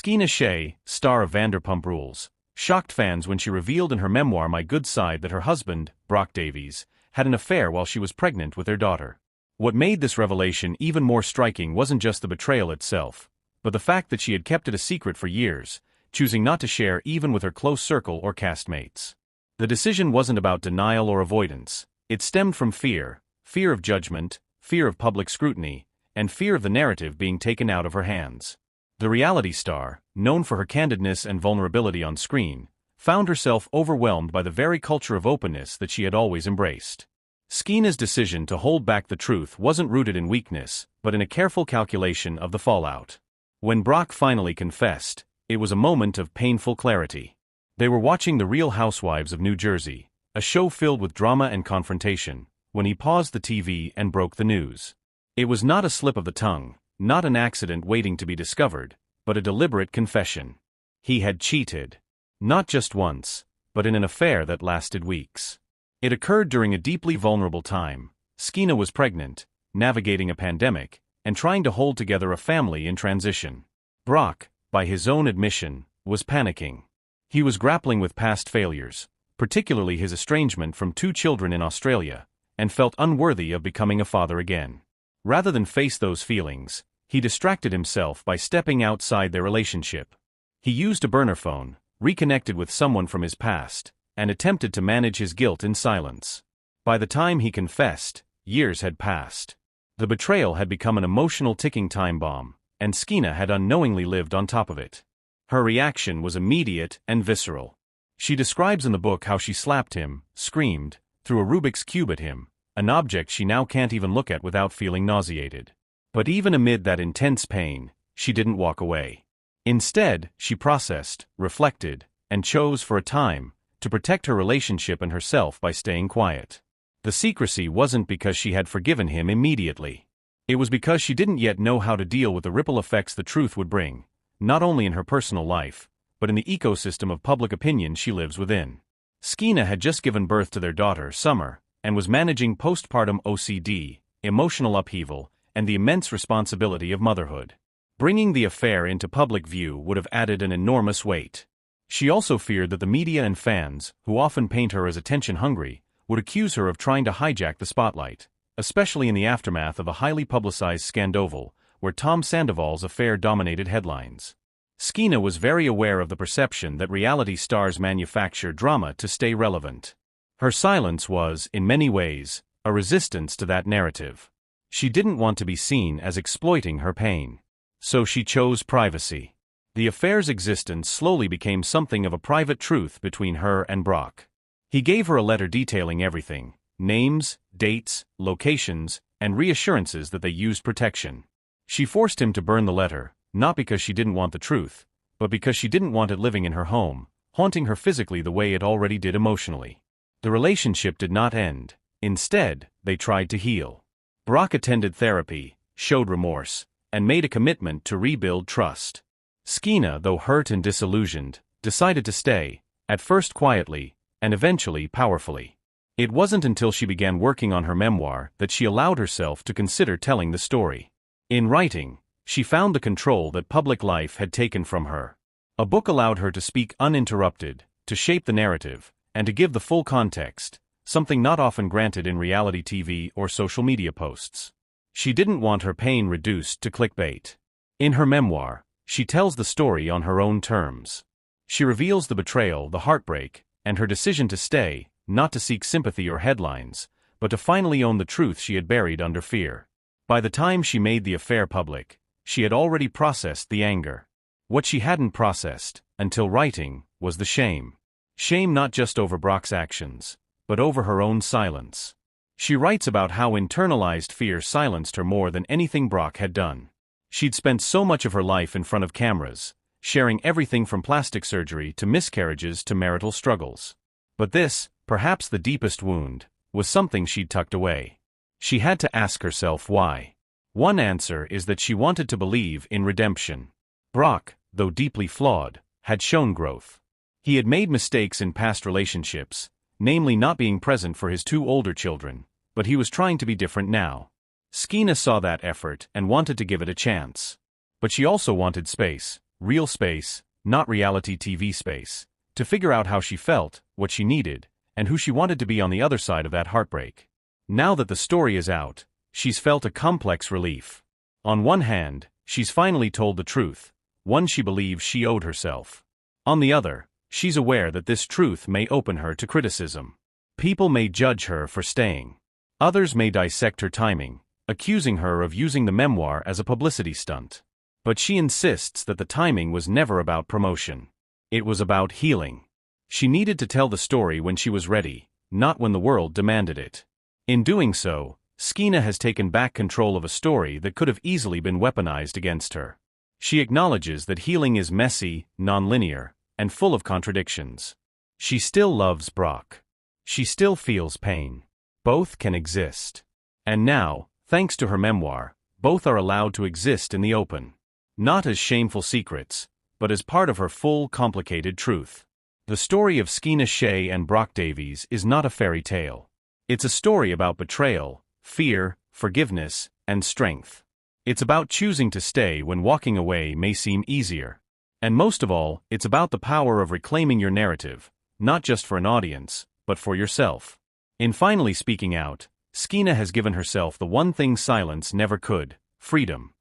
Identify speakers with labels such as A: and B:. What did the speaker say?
A: Scheana Shay, star of Vanderpump Rules, shocked fans when she revealed in her memoir My Good Side that her husband, Brock Davies, had an affair while she was pregnant with their daughter. What made this revelation even more striking wasn't just the betrayal itself, but the fact that she had kept it a secret for years, choosing not to share even with her close circle or castmates. The decision wasn't about denial or avoidance. It stemmed from fear of judgment, fear of public scrutiny, and fear of the narrative being taken out of her hands. The reality star, known for her candidness and vulnerability on screen, found herself overwhelmed by the very culture of openness that she had always embraced. Scheana's decision to hold back the truth wasn't rooted in weakness, but in a careful calculation of the fallout. When Brock finally confessed, it was a moment of painful clarity. They were watching The Real Housewives of New Jersey, a show filled with drama and confrontation, when he paused the TV and broke the news. It was not a slip of the tongue, not an accident waiting to be discovered, but a deliberate confession. He had cheated. Not just once, but in an affair that lasted weeks. It occurred during a deeply vulnerable time. Scheana was pregnant, navigating a pandemic, and trying to hold together a family in transition. Brock, by his own admission, was panicking. He was grappling with past failures, particularly his estrangement from 2 children in Australia, and felt unworthy of becoming a father again. Rather than face those feelings, he distracted himself by stepping outside their relationship. He used a burner phone, reconnected with someone from his past, and attempted to manage his guilt in silence. By the time he confessed, years had passed. The betrayal had become an emotional ticking time bomb, and Scheana had unknowingly lived on top of it. Her reaction was immediate and visceral. She describes in the book how she slapped him, screamed, threw a Rubik's Cube at him, an object she now can't even look at without feeling nauseated. But even amid that intense pain, she didn't walk away. Instead, she processed, reflected, and chose for a time to protect her relationship and herself by staying quiet. The secrecy wasn't because she had forgiven him immediately. It was because she didn't yet know how to deal with the ripple effects the truth would bring, not only in her personal life, but in the ecosystem of public opinion she lives within. Scheana had just given birth to their daughter, Summer, and was managing postpartum OCD, emotional upheaval, and the immense responsibility of motherhood. Bringing the affair into public view would have added an enormous weight. She also feared that the media and fans, who often paint her as attention-hungry, would accuse her of trying to hijack the spotlight, especially in the aftermath of a highly publicized scandal where Tom Sandoval's affair dominated headlines. Scheana was very aware of the perception that reality stars manufacture drama to stay relevant. Her silence was, in many ways, a resistance to that narrative. She didn't want to be seen as exploiting her pain. So she chose privacy. The affair's existence slowly became something of a private truth between her and Brock. He gave her a letter detailing everything: names, dates, locations, and reassurances that they used protection. She forced him to burn the letter, not because she didn't want the truth, but because she didn't want it living in her home, haunting her physically the way it already did emotionally. The relationship did not end. Instead, they tried to heal. Brock attended therapy, showed remorse, and made a commitment to rebuild trust. Scheana, though hurt and disillusioned, decided to stay, at first quietly, and eventually powerfully. It wasn't until she began working on her memoir that she allowed herself to consider telling the story. In writing, she found the control that public life had taken from her. A book allowed her to speak uninterrupted, to shape the narrative, and to give the full context, something not often granted in reality TV or social media posts. She didn't want her pain reduced to clickbait. In her memoir, she tells the story on her own terms. She reveals the betrayal, the heartbreak, and her decision to stay, not to seek sympathy or headlines, but to finally own the truth she had buried under fear. By the time she made the affair public, she had already processed the anger. What she hadn't processed, until writing, was the shame. Shame not just over Brock's actions, but over her own silence. She writes about how internalized fear silenced her more than anything Brock had done. She'd spent so much of her life in front of cameras, sharing everything from plastic surgery to miscarriages to marital struggles. But this, perhaps the deepest wound, was something she'd tucked away. She had to ask herself why. One answer is that she wanted to believe in redemption. Brock, though deeply flawed, had shown growth. He had made mistakes in past relationships, namely not being present for his 2 older children, but he was trying to be different now. Scheana saw that effort and wanted to give it a chance. But she also wanted space, real space, not reality TV space, to figure out how she felt, what she needed, and who she wanted to be on the other side of that heartbreak. Now that the story is out, she's felt a complex relief. On one hand, she's finally told the truth, one she believes she owed herself. On the other, she's aware that this truth may open her to criticism. People may judge her for staying. Others may dissect her timing, accusing her of using the memoir as a publicity stunt. But she insists that the timing was never about promotion. It was about healing. She needed to tell the story when she was ready, not when the world demanded it. In doing so, Scheana has taken back control of a story that could have easily been weaponized against her. She acknowledges that healing is messy, non-linear, and full of contradictions. She still loves Brock. She still feels pain. Both can exist. And now, thanks to her memoir, both are allowed to exist in the open. Not as shameful secrets, but as part of her full, complicated truth. The story of Scheana Shay and Brock Davies is not a fairy tale. It's a story about betrayal, fear, forgiveness, and strength. It's about choosing to stay when walking away may seem easier. And most of all, it's about the power of reclaiming your narrative, not just for an audience, but for yourself. In finally speaking out, Scheana has given herself the one thing silence never could: freedom.